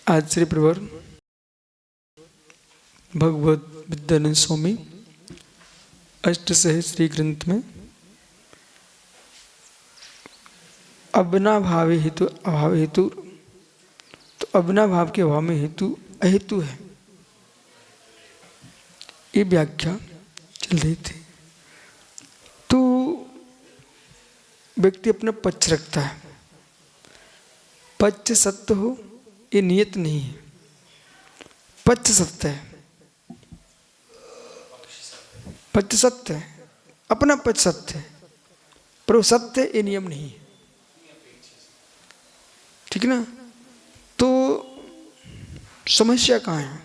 आज श्री प्रवर भगवत विद्यानंद स्वामी अष्टसह श्री ग्रंथ में अबना भाव हेतु अभाव हेतु, तो अबना भाव के अभाव में हेतु अहेतु है, ये व्याख्या चल रही थी। तो व्यक्ति अपना पक्ष रखता है, पक्ष सत्य हो ये नियत नहीं है, पक्ष सत्य है, पक्ष सत्य है, अपना पक्ष सत्य है, पर वो सत्य ये नियम नहीं है, ठीक ना। तो समस्या कहाँ है?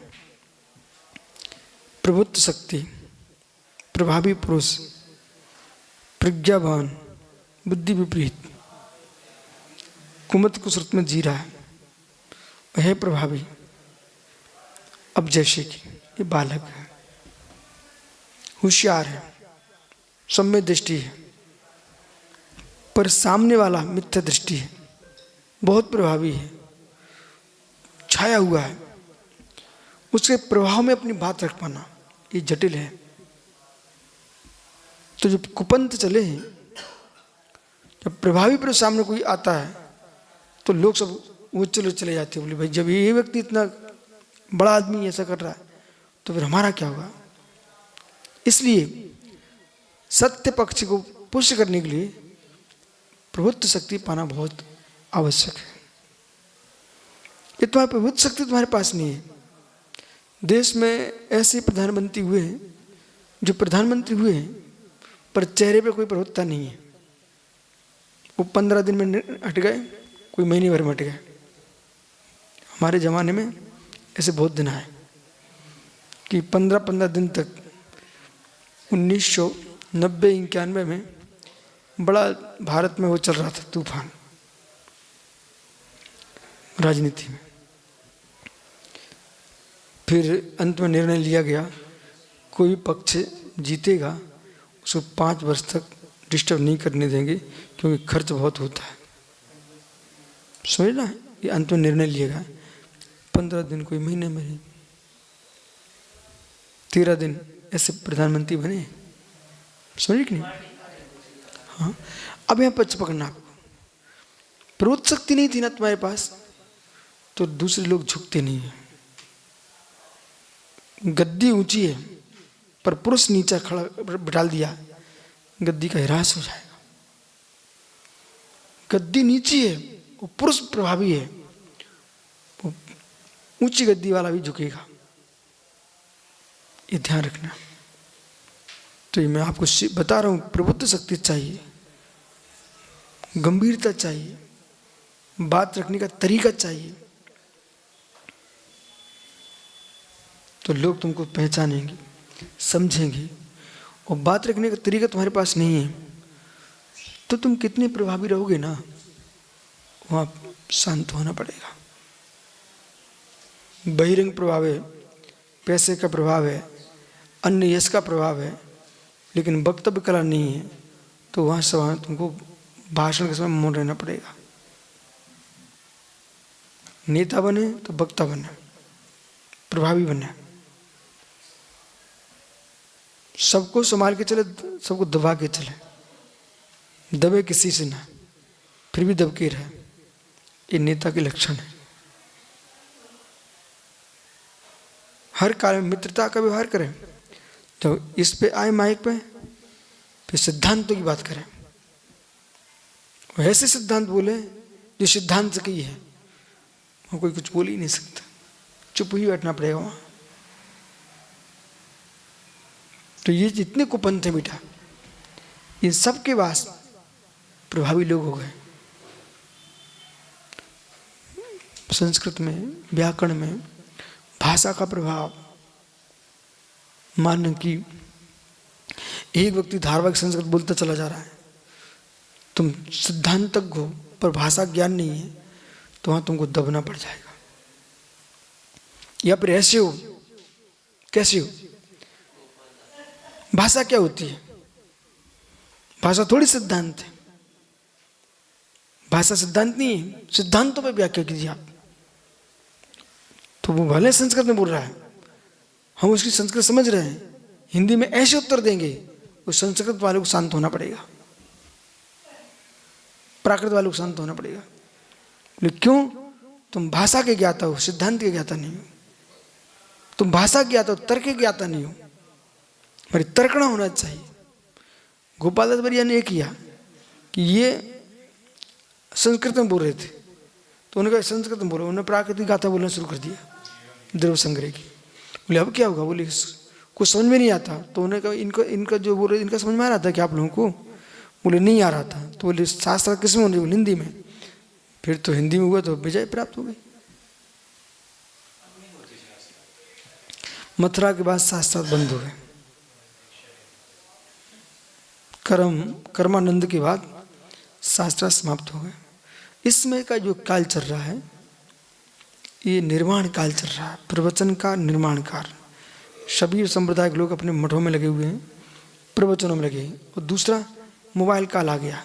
प्रभुत्व शक्ति, प्रभावी पुरुष, प्रज्ञावान, बुद्धि विपरीत, कुमत कुसरत में जी रहा है, वह है प्रभावी। अब जैसे कि ये बालक है, होशियार है, सम्यक दृष्टि है, पर सामने वाला मिथ्या दृष्टि है, बहुत प्रभावी है, छाया हुआ है, उसके प्रभाव में अपनी बात रख पाना ये जटिल है। तो जब कुपंथ चले हैं, जब प्रभावी पर सामने कोई आता है तो लोग सब वो चले जाते हैं, बोले भाई जब ये व्यक्ति इतना बड़ा आदमी ऐसा कर रहा है तो फिर हमारा क्या होगा। इसलिए सत्य पक्ष को पुष्ट करने के लिए प्रभुत्व शक्ति पाना बहुत आवश्यक है। ये तुम्हारी प्रभुत्व शक्ति तुम्हारे पास नहीं है। देश में ऐसे प्रधानमंत्री हुए हैं जो प्रधानमंत्री हुए हैं पर चेहरे पे कोई प्रभुत्ता नहीं है, वो 15 दिन में हट गए, कोई महीने भर में हट गए। हमारे ज़माने में ऐसे बहुत दिन आए कि 15-15 दिन तक 1990-91 में बड़ा भारत में वो चल रहा था तूफान राजनीति में। फिर अंत में निर्णय लिया गया कोई पक्ष जीतेगा उसको 5 वर्ष तक डिस्टर्ब नहीं करने देंगे क्योंकि खर्च बहुत होता है। समझना है, ये अंत में निर्णय लिया गया। 15 दिन कोई महीने में 13 दिन ऐसे प्रधानमंत्री बने, समझे कि नहीं। हाँ, अब यहाँ पक्ष पकड़ना आपको, प्रभुत्व शक्ति नहीं थी ना तुम्हारे पास तो दूसरे लोग झुकते नहीं है। गद्दी ऊंची है पर पुरुष नीचा खड़ा बिठाल दिया, गद्दी का ह्रास हो जाएगा। गद्दी नीची है, वो पुरुष प्रभावी है, वो ऊंची गद्दी वाला भी झुकेगा, ये ध्यान रखना। तो ये मैं आपको बता रहा हूं, प्रभुत्व शक्ति चाहिए, गंभीरता चाहिए, बात रखने का तरीका चाहिए, तो लोग तुमको पहचानेंगे, समझेंगे। और बात रखने का तरीका तुम्हारे पास नहीं है तो तुम कितने प्रभावी रहोगे ना, वहाँ शांत होना पड़ेगा। बहिरंग प्रभाव है, पैसे का प्रभाव है, अन्य यश का प्रभाव है, लेकिन वक्तव्य कला नहीं है तो वहाँ सवाल तुमको भाषण के समय मौन रहना पड़ेगा। नेता बने तो वक्ता बने, प्रभावी बने, सबको संभाल के चले, सबको दबा के चले, दबे किसी से ना, फिर भी दबके रहे, ये नेता के लक्षण है। हर कार्य में मित्रता का व्यवहार करें, जब इस पे आए माइक पे फिर सिद्धांतों की बात करें, ऐसे सिद्धांत बोले जो सिद्धांत से की है, वहाँ कोई कुछ बोल ही नहीं सकता, चुप ही बैठना पड़ेगा वहाँ। तो ये जितने कुपंथ है बेटा, इन सब के पास प्रभावी लोग हो गए। संस्कृत में, व्याकरण में, भाषा का प्रभाव, मान कि एक व्यक्ति धारावाहिक संस्कृत बोलता चला जा रहा है, तुम सिद्धांतज्ञ हो पर भाषा ज्ञान नहीं है तो वहां तुमको दबना पड़ जाएगा। या फिर ऐसे हो, कैसे हो, भाषा क्या होती है? भाषा थोड़ी सिद्धांत है, भाषा सिद्धांत नहीं है, सिद्धांतों पर व्याख्या कीजिए आप। तो वो भले संस्कृत में बोल रहा है, हम उसकी संस्कृत समझ रहे हैं, हिंदी में ऐसे उत्तर देंगे, उस संस्कृत वाले को शांत होना पड़ेगा, प्राकृत वाले को शांत होना पड़ेगा। लेकिन क्यों? तुम भाषा के ज्ञाता हो, सिद्धांत के ज्ञाता नहीं हो। तुम भाषा के ज्ञाता हो, तर्क के ज्ञाता नहीं हो। हमारी तर्कना होना चाहिए। गोपाल दास बरिया ने ये किया कि ये संस्कृत में बोल रहे थे, तो उन्होंने कहा संस्कृत में बोलो, उन्होंने प्राकृतिक गाथा बोलना शुरू कर दिया, द्रव्य संग्रह की। बोले अब क्या होगा? बोले कुछ समझ में नहीं आता। तो उन्होंने कहा इनका जो बोल रहे, इनका समझ में आ रहा था कि आप लोगों को? बोले नहीं आ रहा था। तो बोले शास्त्र किस में होने? बोले हिंदी में। फिर तो हिंदी में हुआ तो विजय प्राप्त हो गई। मथुरा के बाद शास्त्र बंद हो गए। कर्मानंद के बाद शास्त्र समाप्त हो गए। इसमें का जो काल चल रहा है, ये निर्माण काल चल रहा है, प्रवचन का निर्माण काल। सभी संप्रदाय के लोग अपने मठों में लगे हुए हैं, प्रवचनों में लगे हैं। और दूसरा मोबाइल काल आ गया,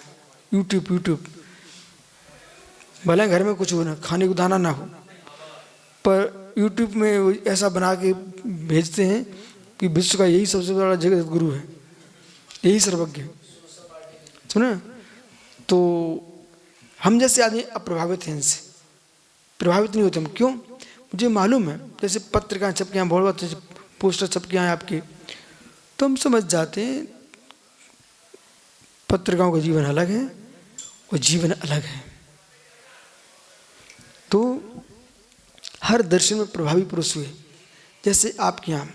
यूट्यूब। भले घर में कुछ हो ना, खाने को दाना ना हो, पर यूट्यूब में ऐसा बना के भेजते हैं कि विश्व का यही सबसे बड़ा जगत गुरु है, यही सर्वज्ञ है। सुना? तो हम जैसे आदमी अप्रभावित हैं, इनसे प्रभावित नहीं होते हम। क्यों? मुझे मालूम है, जैसे पत्रिकाएं छपके हैं, बहुत पोस्टर छपके हैं आपके, तो हम समझ जाते हैं पत्रिकाओं का जीवन अलग है और जीवन अलग है। तो हर दर्शन में प्रभावी पुरुष हुए। जैसे आपके यहाँ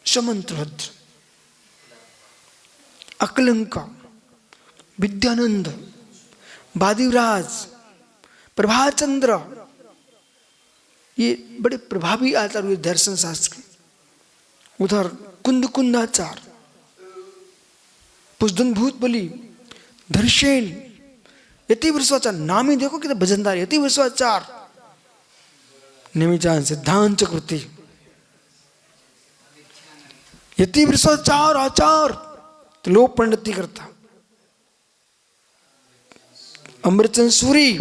समंतभद्र, अकलंका, विद्यानंद, बादीवराज, प्रभाचंद्र, ये बड़े प्रभावी आचार्य हुए दर्शन शास्त्र के। उधर कुंदाचार्य, पुष्दन भूत बलि, धर्षेल, यति वृषवाचार्य, नाम ही देखो कितने भजनदार, यति वृषवाचार्य, निमिचान सिद्धांत चक्रवर्ती, यति वृषवाचार्य आचार्य, तो लोक पंडिती करता। अमृतचंद सूरी,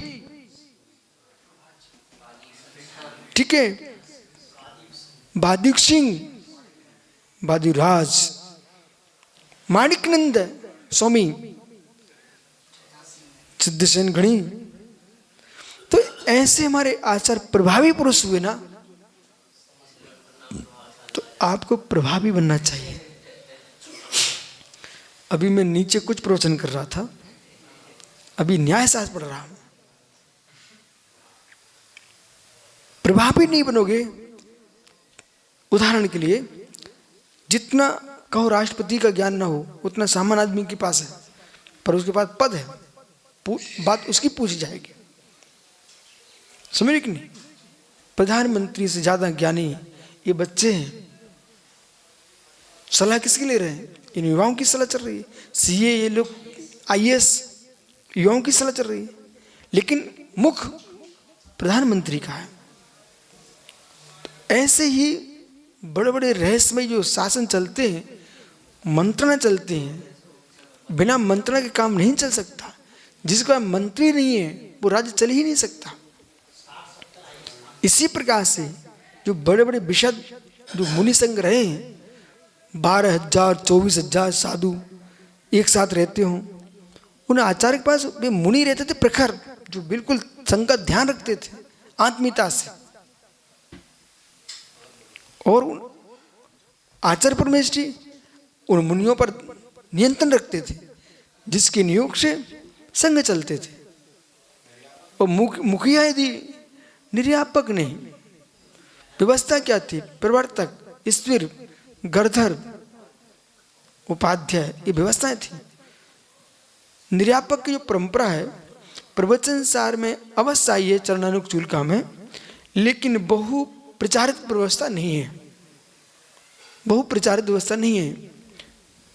ठीक है, बादिक सिंह, बादीराज, माणिकनंद स्वामी, सिद्धसेन गणी। तो ऐसे हमारे आचार प्रभावी पुरुष हुए ना, तो आपको प्रभावी बनना चाहिए। अभी मैं नीचे कुछ प्रवचन कर रहा था, अभी न्याय शास्त्र पढ़ रहा हूं। प्रभावी नहीं बनोगे, उदाहरण के लिए जितना कहो राष्ट्रपति का ज्ञान ना हो, उतना सामान्य आदमी के पास है, पर उसके पास पद है, बात उसकी पूछी जाएगी। समझ कि नहीं? प्रधानमंत्री से ज्यादा ज्ञानी ये बच्चे हैं। सलाह किसकी ले रहे हैं? इन युवाओं की सलाह चल रही है। सीए, ये लोग आईएएस, युवाओं की सलाह चल रही है। लेकिन मुख प्रधानमंत्री का है। ऐसे ही बड़े बड़े रहस्यमय जो शासन चलते हैं, मंत्रणा चलते हैं, बिना मंत्रणा के काम नहीं चल सकता। जिसका मंत्री नहीं है वो राज्य चल ही नहीं सकता। इसी प्रकार से जो बड़े बड़े विशद जो मुनि संघ रहे हैं, 12,000 24,000 साधु एक साथ रहते हों, उन आचार्य के पास वे मुनि रहते थे प्रखर, जो बिल्कुल संघ का ध्यान रखते थे आत्मीयता से, और आचार्य परमेश्वरी उन मुनियों पर नियंत्रण रखते थे, जिसके नियोग से संघ चलते थे। और मुखिया यदि निर्यापक नहीं, व्यवस्था क्या थी? प्रवर्तक, स्थिर, गर्धर, उपाध्याय, ये व्यवस्थाएं थी। निर्यापक की जो परंपरा है प्रवचन सार में अवश्य आई है, चरणानुग चूलिका में, लेकिन बहु प्रचारित व्यवस्था नहीं है, बहु प्रचारित व्यवस्था नहीं है।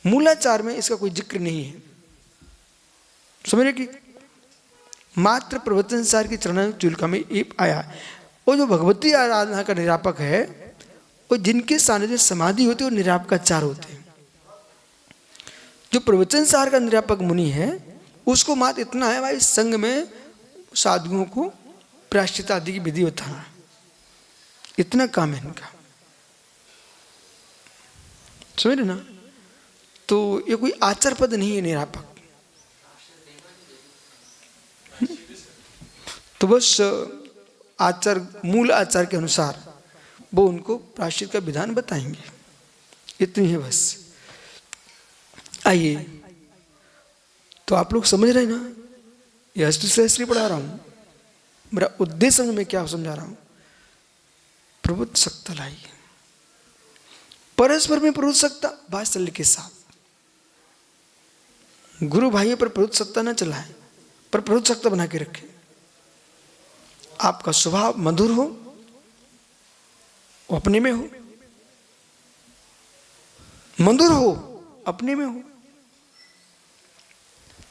मूलाचार में इसका कोई जिक्र नहीं है। समझ रहे कि मात्र प्रवचन सार की चरणानुग चूलिका में ये आया। वो जो भगवती आराधना का निरापक है, वो जिनके सानिध्य में समाधि होती है वो निरापकाचार होते हैं। जो प्रवचन सार का निरापक मुनि है उसको मात्र इतना है भाई, संघ में साधुओं को प्रायश्चित आदि की विधि बताना, इतना काम है इनका, समझ रहे ना। तो ये कोई आचार पद नहीं है निरापक। तो बस आचार, मूल आचार के अनुसार वो उनको प्रायश्चित का विधान बताएंगे, इतनी है बस। आइए, तो आप लोग समझ रहे हैं ना, ये अष्ट सहस्त्री पढ़ा रहा हूं, मेरा उद्देश्य मैं क्या समझा रहा हूं। प्रबुद्ध सत्ता लाइए, परस्पर में प्रबुद्ध सत्ता वात्सल्य के साथ। गुरु भाइयों पर प्रबुद्ध सत्ता न चलाए, पर प्रबुद्ध सत्ता बना के रखे। आपका स्वभाव मधुर हो, अपने में हो, मधुर हो, अपने में हो।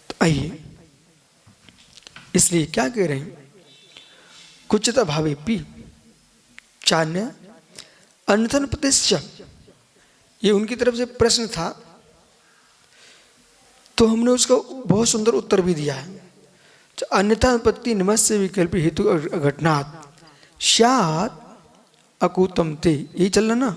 तो आइए, इसलिए क्या कह रहे हैं, कुचित भावे पी चान्य अन्यथन प्रतिश्च। ये उनकी तरफ से प्रश्न था, तो हमने उसका बहुत सुंदर उत्तर भी दिया है। अन्यथा उत्पत्ति निमस्य विकल्प हेतु घटनात् स्यात् अकूतम ते, यही चल रहा ना।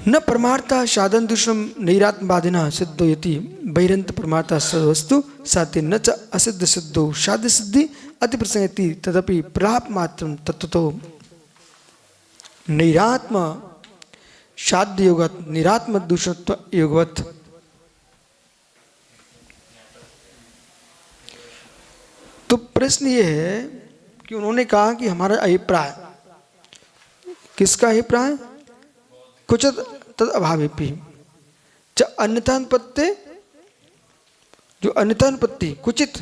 न परमार्था साधन दूषण नैरात्मवादिना सिद्धयति बहिरंत परमार्था सद्वस्तु साथे न च असिद्ध सिद्धो साध्य सिद्धि अति प्रसंगति तदपि प्राप मात्रम तत्वतो नैरात्म साध्य योगत निरात्म दूषणत्व योगवत। तो प्रश्न ये है कि उन्होंने कहा कि हमारा अभिप्राय, किसका अभिप्राय, कुछ तद अभावेपि च अन्यथानुपत्ति, जो अन्यथानुपत्ति कुचित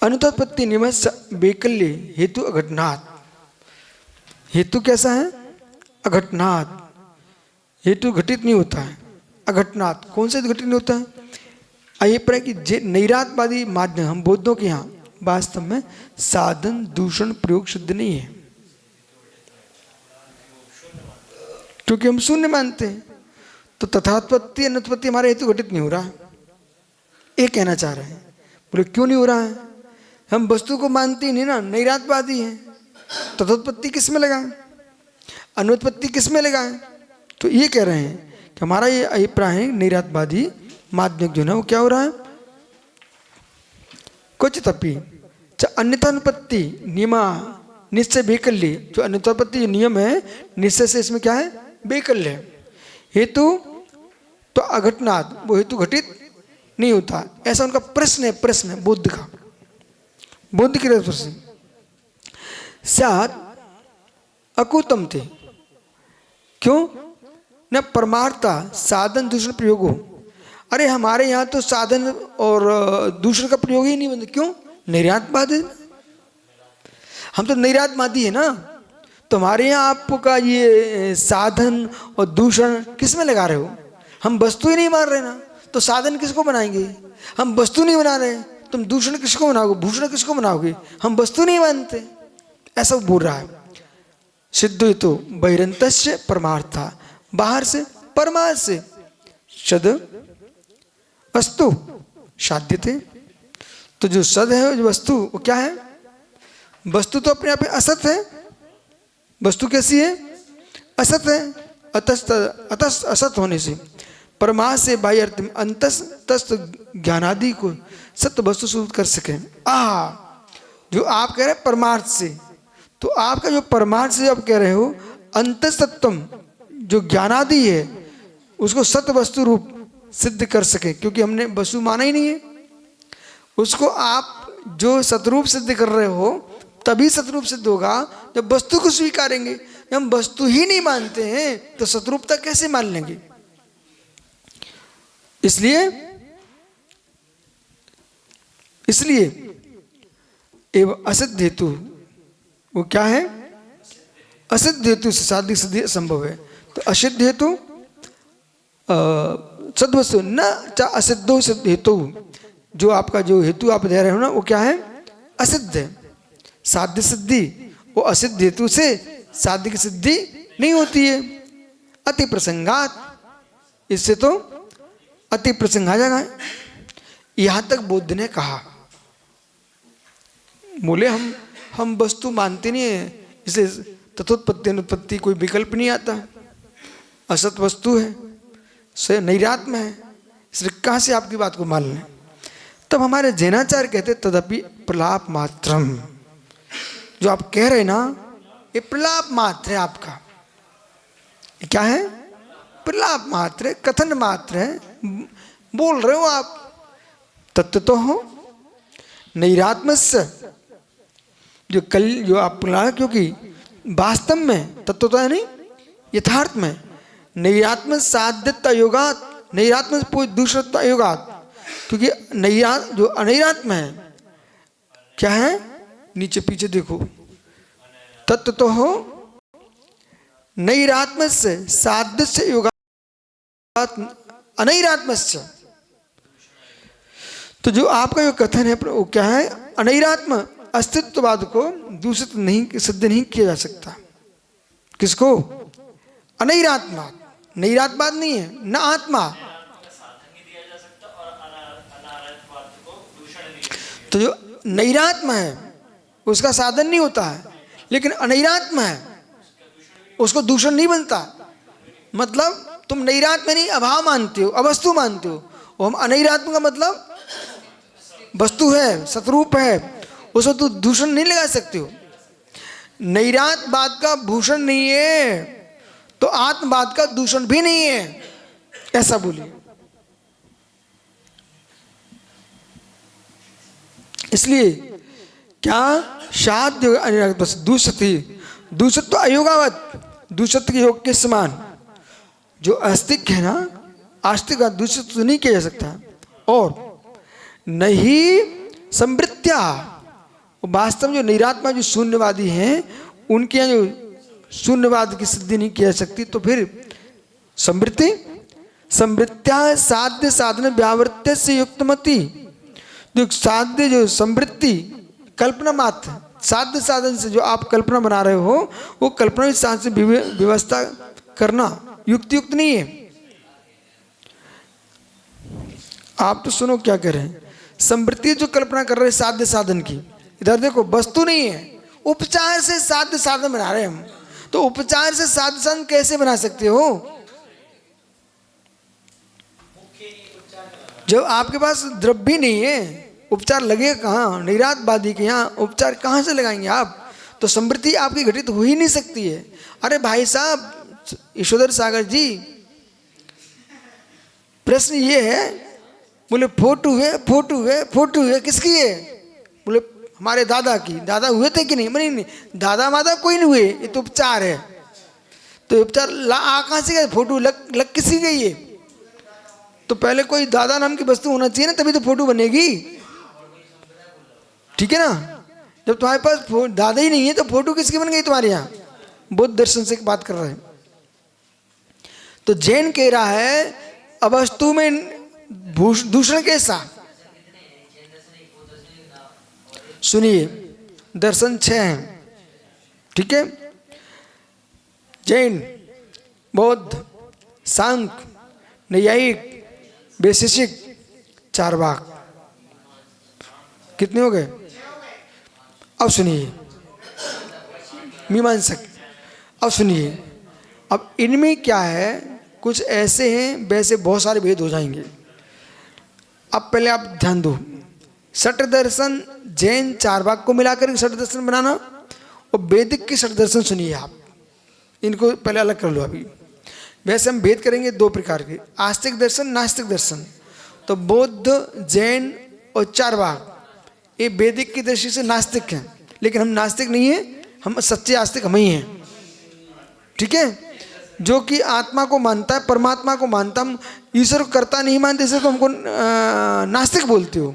अनुत्पत्ति निमस्य वैकल्य हेतु अघटनात्। हेतु कैसा है, अघटनात्, हेतु घटित नहीं होता है, अघटनात्। कौन से घटित नहीं होता है, अभिप्राय कि नैरातवादी माध्यम, हम बौद्धों के यहाँ वास्तव में साधन दूषण प्रयोग सिद्ध नहीं है, क्योंकि हम शून्य मानते हैं। तो तथात्पत्ति अनुत्पत्ति हमारे हेतु घटित नहीं हो रहा है, ये कहना चाह रहे हैं। बोले क्यों नहीं हो रहा है, हम वस्तु को मानते ही नहीं ना, नैरातवादी हैं। तथोत्पत्ति किस में लगाएं, अनुत्पत्ति किस में लगाएं। तो ये कह रहे हैं कि हमारा ये अभिप्राय है, नैरातवादी माध्यमिक जो है वो क्या हो रहा है, कुछ तपी अन्यथानुपत्ति नियमा निश्चय वैकल्य। जो अन्यथानुपत्ति नियम है, निश्चय से इसमें क्या है, वैकल्य है। हेतु तो अघटनात्, वो हेतु घटित नहीं होता, ऐसा उनका प्रश्न है। प्रश्न है बुद्ध का, बुद्ध की तरफ से साथ अकुतम थे। क्यों, न परमार्था साधन दूषण प्रयोग हो। अरे हमारे यहाँ तो साधन और दूसरे का प्रयोग ही नहीं बनता। क्यों, निर्यातवादी, हम तो निर्यातवादी है ना। तो हमारे यहाँ आपका ये साधन और दूषण किस में लगा रहे हो, हम वस्तु ही नहीं मान रहे ना, तो साधन किसको बनाएंगे, हम वस्तु नहीं बना रहे, तुम दूषण किसको बनाओगे, भूषण किसको बनाओगे, हम वस्तु नहीं मानते, ऐसा बोल रहा है। सिद्ध तो बहिरंतस्य परमार्था, बाहर से परमार्थ से, सद वस्तु साध्य थे। तो जो सद है, जो वस्तु, वो क्या है, वस्तु तो अपने आप में असत है। वस्तु कैसी है, असत है। अतस्त असत होने से परमार्थ से बाह्य अर्थ में अंतस्त ज्ञानादि को सत्य वस्तु सूचित कर सके। जो आप कह रहे हैं परमार्थ से, तो आपका जो परमार्थ से आप कह रहे हो, अंतस्तत्वम जो ज्ञानादि है उसको सत्य वस्तु रूप सिद्ध कर सके, क्योंकि हमने वस्तु माना ही नहीं है उसको। आप जो सतरूप सिद्ध कर रहे हो तभी सतरूप सिद्ध होगा जब वस्तु को स्वीकारेंगे। हम वस्तु ही नहीं मानते हैं तो सतरूपता कैसे मान लेंगे। इसलिए एवं असिद्ध हेतु, वो क्या है, असिद्ध हेतु से साध्य सिद्धि असंभव है। तो असिद्ध हेतु सद्वस्तु न चा असिद्धो सिद्ध हेतु, जो आपका जो हेतु आप दे रहे हो ना, वो क्या है, असिद्ध है। साध्य सिद्धि, वो असिद्ध हेतु से साध्य की सिद्धि नहीं होती है। अति प्रसंगात, इससे तो अति प्रसंग आ जाएगा। यहां तक बुद्ध ने कहा। बोले हम वस्तु मानते नहीं है, इसे तथोत्पत्ति अनुत्पत्ति कोई विकल्प नहीं आता, असत वस्तु है, से नैरात्म है, इसलिए कहाँ से आपकी बात को मान लें। तब हमारे जैनाचार्य कहते तदपि प्रलाप मात्रम, जो आप कह रहे ना ये प्रलाप मात्र है आपका। ये क्या है? प्रलाप मात्र है, कथन मात्र है, बोल रहे हो आप। तत्व तो हो नैरात्मस्य, जो आप प्रलाप, क्योंकि वास्तव में तत्व तो है नहीं, यथार्थ में नैरात्म साध्यता योगात, नैरात्म दूसरता योगात, क्योंकि जो अनैरात्म है क्या है? नीचे पीछे देखो, तत्व तो हो नैरात्म से साध्य से योगात अनैरात्म से। तो जो आपका जो कथन है वो क्या है? अनैरात्म अस्तित्ववाद को दूषित नहीं, सिद्ध नहीं किया जा सकता। किसको? अनैरात्मा। नैरात्मवाद नहीं है, न आत्मा। तो जो नैरात्म है उसका साधन नहीं होता है, लेकिन अनैरात्म है उसको दूषण नहीं बनता। मतलब तुम नैरात्म नहीं अभाव मानते हो, अवस्तु मानते हो, और हम अनैरात्म का मतलब वस्तु है, सतरूप है, उसको तो दूषण नहीं लगा सकते हो। नैरात्मवाद का भूषण नहीं है तो आत्मवाद का दूषण भी नहीं है, ऐसा बोलिए। इसलिए क्या शाद्य दूषती, दूषित तो अयोगावत, दूषित के योग के समान। जो आस्तिक है ना, आस्तिक का दूषित तो नहीं किया जा सकता। और नहीं संवृत्त्या, वास्तव में जो निरात्मा जो शून्यवादी हैं उनके यहाँ जो शून्यवाद की सिद्धि नहीं की जा सकती, तो फिर संवृत्ति, संवृत्त्या साध्य साधन व्यावृत्य से युक्तमति, जो साध्य जो संवृत्ति कल्पना मात्र, साध्य साधन से जो आप कल्पना बना रहे हो वो कल्पना के साथ से व्यवस्था करना युक्त नहीं है। आप तो सुनो क्या कह रहे हैं। संवृत्ति जो कल्पना कर रहे हैं साध्य साधन की, इधर देखो वस्तु नहीं है, उपचार से साध्य साधन बना रहे हैं हम। तो उपचार से साध्य साधन कैसे बना सकते हो जब आपके पास द्रव्य नहीं है? उपचार लगेगा कहाँ? निरातवादी के यहाँ उपचार कहाँ से लगाएंगे आप? तो समृद्धि आपकी घटित हो ही नहीं सकती है। अरे भाई साहब यशोधर सागर जी, प्रश्न ये है, बोले फोटो है, फोटो है, फोटो है, किसकी है? बोले हमारे दादा की। दादा हुए थे कि नहीं? नहीं, दादा मादा कोई नहीं हुए, ये तो उपचार है। तो उपचार कहाँ से गए? फोटो लग किसी गई है? तो पहले कोई दादा नाम की वस्तु होना चाहिए ना, तभी तो फोटो बनेगी। ठीक है ना? जब तुम्हारे पास दादा ही नहीं है तो फोटो किसकी बन गई तुम्हारे यहाँ? बुद्ध दर्शन से बात कर रहे हैं। तो जैन कह रहा है अवस्तु में दूषण कैसा? सुनिए, दर्शन 6 हैं, ठीक है? जैन, बौद्ध, सांख्य, नैयायिक, वैशेषिक, चार्वाक। कितने हो गए? अब सुनिए, मीमांसक। अब सुनिए, अब इनमें क्या है, कुछ ऐसे हैं वैसे बहुत सारे भेद हो जाएंगे। अब पहले आप ध्यान दो, षट दर्शन जैन चार्वाक को मिलाकर षट दर्शन बनाना, और वैदिक की षट दर्शन सुनिए आप, इनको पहले अलग कर लो। अभी वैसे हम भेद करेंगे 2 प्रकार के, आस्तिक दर्शन, नास्तिक दर्शन। तो बौद्ध, जैन और चार्वाक ये वैदिक की दृष्टि से नास्तिक हैं, लेकिन हम नास्तिक नहीं हैं, हम सच्चे आस्तिक हम ही हैं। ठीक है? जो कि आत्मा को मानता है, परमात्मा को मानता, हम ईश्वर को करता नहीं मानते, इससे तो हमको नास्तिक बोलते हो।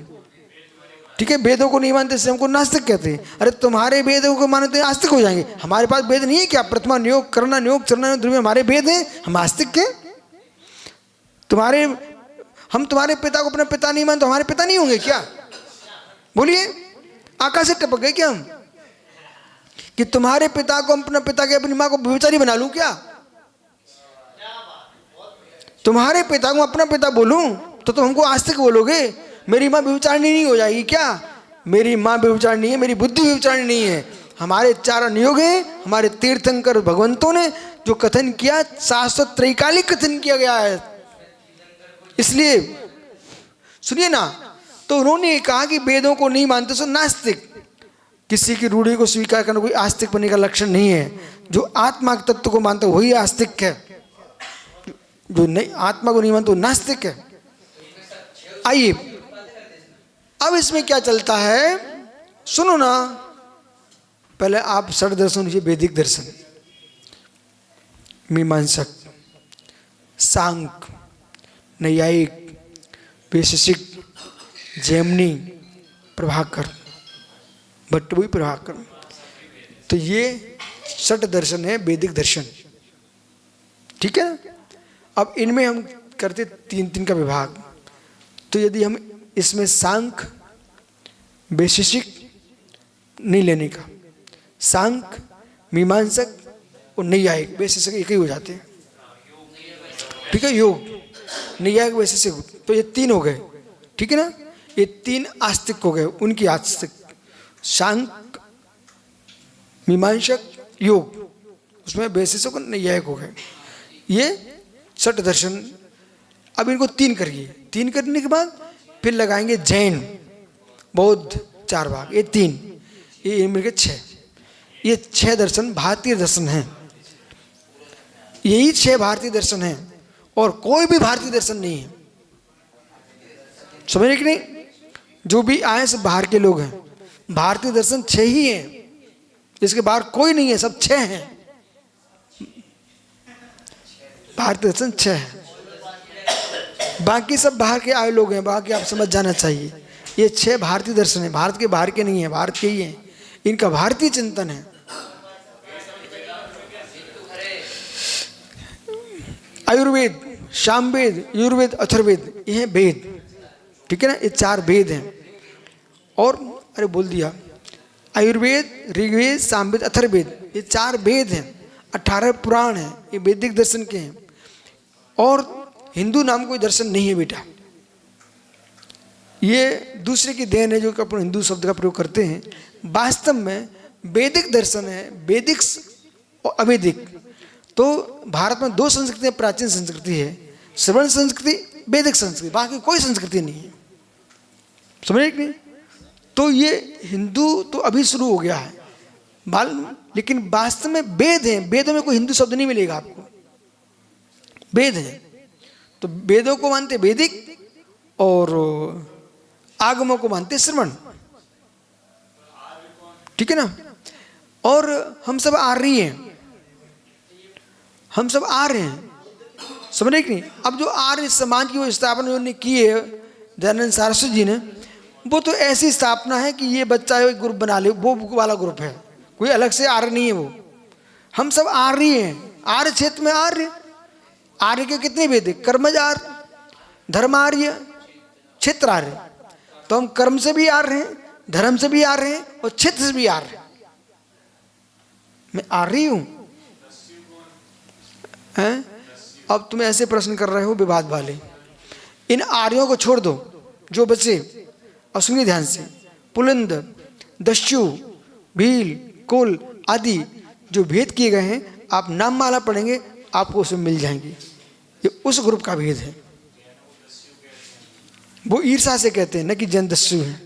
ठीक है? वेदों को नहीं मानते इससे हमको नास्तिक कहते हैं। अरे तुम्हारे वेदों को मानते आस्तिक हो जाएंगे। हमारे पास वेद नहीं है क्या? प्रथमा नियोग, करना नियोग, चरना ध्रुव हमारे वेद हैं, हम आस्तिक हैं। हम तुम्हारे पिता को अपना पिता नहीं मानते, हमारे पिता नहीं होंगे क्या? बोलिए, आकाश से टपक गए क्या हम कि तुम्हारे पिता को अपना पिता के अपनी माँ को व्यभिचारी बना लूं क्या? तुम्हारे पिता को अपना पिता बोलूं तो तुम हमको आस्तिक बोलोगे? मेरी माँ व्यभिचारिणी नहीं हो जाएगी क्या? मेरी माँ व्यभिचारिणी है, मेरी बुद्धि व्यभिचारिणी नहीं है। हमारे चार अनुयोग हैं, हमारे तीर्थंकर भगवंतों ने जो कथन किया, शाश्वत त्रैकालिक कथन किया गया है। इसलिए सुनिए ना, तो उन्होंने कहा कि वेदों को नहीं मानते सो नास्तिक। किसी की रूढ़ी को स्वीकार करना कोई आस्तिक बनने का लक्षण नहीं है। जो आत्मा के तत्व को मानता है वही आस्तिक है, जो नहीं आत्मा को नहीं मानता वो नास्तिक है। आइए अब इसमें क्या चलता है सुनो ना। पहले आप षड दर्शन लीजिए, वैदिक दर्शन, मीमांसक, सांख्य, नैयायिक, वैशेषिक, जैमिनी, प्रभाकर, भट्टवी प्रभाकर। तो ये षट दर्शन है, वैदिक दर्शन, ठीक है। अब इनमें हम करते तीन तीन का विभाग। तो यदि हम इसमें सांख्य वैशेषिक नहीं लेने का, सांख्य मीमांसक और नैयायिक वैशेषिक एक ही हो जाते हैं, ठीक है। योग नैयायिक वैशेषिक, तो ये तीन हो गए, ठीक है ना। ये तीन आस्तिक हो गए, उनकी आस्तिक, सांख्य मीमांसक योग, उसमें वैशेषिक और नैयायिक हो गए। ये षट दर्शन। अब इनको तीन करिए, तीन करने के बाद फिर लगाएंगे जैन, बौद्ध, चार भाग, ये तीन, ये मिलकर छः। ये छह दर्शन भारतीय दर्शन हैं, यही छह भारतीय दर्शन हैं और कोई भी भारतीय दर्शन नहीं है। समझ रहे कि नहीं? जो भी आए सब बाहर के लोग हैं। भारतीय दर्शन छह ही हैं, इसके बाहर कोई नहीं है, सब छह हैं। भारतीय दर्शन छह है, बाकी सब बाहर के आए लोग हैं। बाकी आप समझ जाना चाहिए, ये छह भारतीय दर्शन है, भारत के बाहर के नहीं है, भारत के ही हैं। इनका भारतीय चिंतन है। आयुर्वेद, सामवेद, यजुर्वेद, अथर्ववेद, ये हैं वेद, ठीक है ना। ये चार वेद हैं। और अरे बोल दिया, आयुर्वेद, ऋग्वेद, सामवेद, अथर्ववेद, ये चार वेद हैं। 18 पुराण हैं, ये वैदिक दर्शन के हैं। और हिंदू नाम कोई दर्शन नहीं है बेटा, ये दूसरे की देन है जो कि अपन हिंदू शब्द का प्रयोग करते हैं। वास्तव में वैदिक दर्शन है, वैदिक और अवैदिक। तो भारत में दो संस्कृतियाँ प्राचीन संस्कृति है, श्रवण संस्कृति, वैदिक संस्कृति, बाकी कोई संस्कृति नहीं है। समझ रहे कि नहीं? तो ये हिंदू तो अभी शुरू हो गया है लेकिन वास्तव में वेद हैं। वेदों में कोई हिंदू शब्द नहीं मिलेगा आपको, वेद हैं। तो वेदों को मानते वैदिक और आगमों को मानते श्रवण, ठीक है ना। और हम सब आर्य हैं, हम सब आर्य हैं, समझ रहे कि नहीं। अब जो आर्य समाज की वो स्थापना उन्होंने की है दयानंद सरस्वती जी ने, वो तो ऐसी स्थापना है कि ये बच्चा एक ग्रुप बना ले, वो वाला ग्रुप है, कोई अलग से आर्य नहीं है वो। हम सब आर्य हैं, आर्य क्षेत्र में आर्य। आर्य के कितने भेद है? कर्मज आर्य, धर्मार्य, क्षेत्र आर्य। तो हम कर्म से भी आर्य हैं, धर्म से भी आर्य हैं और क्षेत्र से भी आर्य हैं। मैं आर्य हूं। अब तुम ऐसे प्रश्न कर रहे हो विवाद वाले, इन आर्यों को छोड़ दो जो बचे, और सुनिए ध्यान से। पुलिंद, दस्यु, भील, कुल आदि जो भेद किए गए हैं, आप नाम माला पढ़ेंगे आपको उसमें मिल जाएंगे। ये उस ग्रुप का भेद है। वो ईर्षा से कहते हैं न कि जन दस्यु है।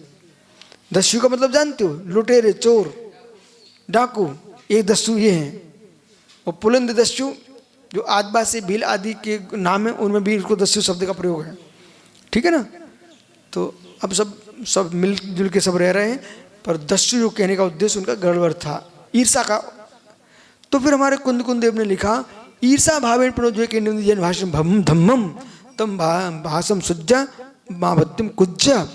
दस्यु का मतलब जानते हो? लुटेरे, चोर, डाकू, एक दस्यु ये हैं। और पुलिंद दस्यु जो आदिवासी भील आदि के नाम है, उनमें भी इसको दस्यु शब्द का प्रयोग है, ठीक है ना। तो अब सब मिलजुल के सब रह रहे हैं, पर दस्यु जो कहने का उद्देश्य उनका गड़बड़ था, ईर्षा का। तो फिर हमारे कुंद देव ने लिखा, ईर्षा भावेन प्रणोज्य के जन भाषम धम्मम तम भाषम सुज्जा महाभत्यम कुज्जा।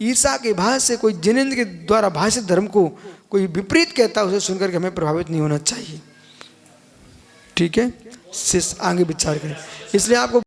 ईर्षा के भाष से कोई जिनेंद्र के द्वारा भाषित धर्म को कोई विपरीत कहता है, उसे सुनकर के हमें प्रभावित नहीं होना चाहिए, ठीक है। आगे विचार करें। इसलिए आपको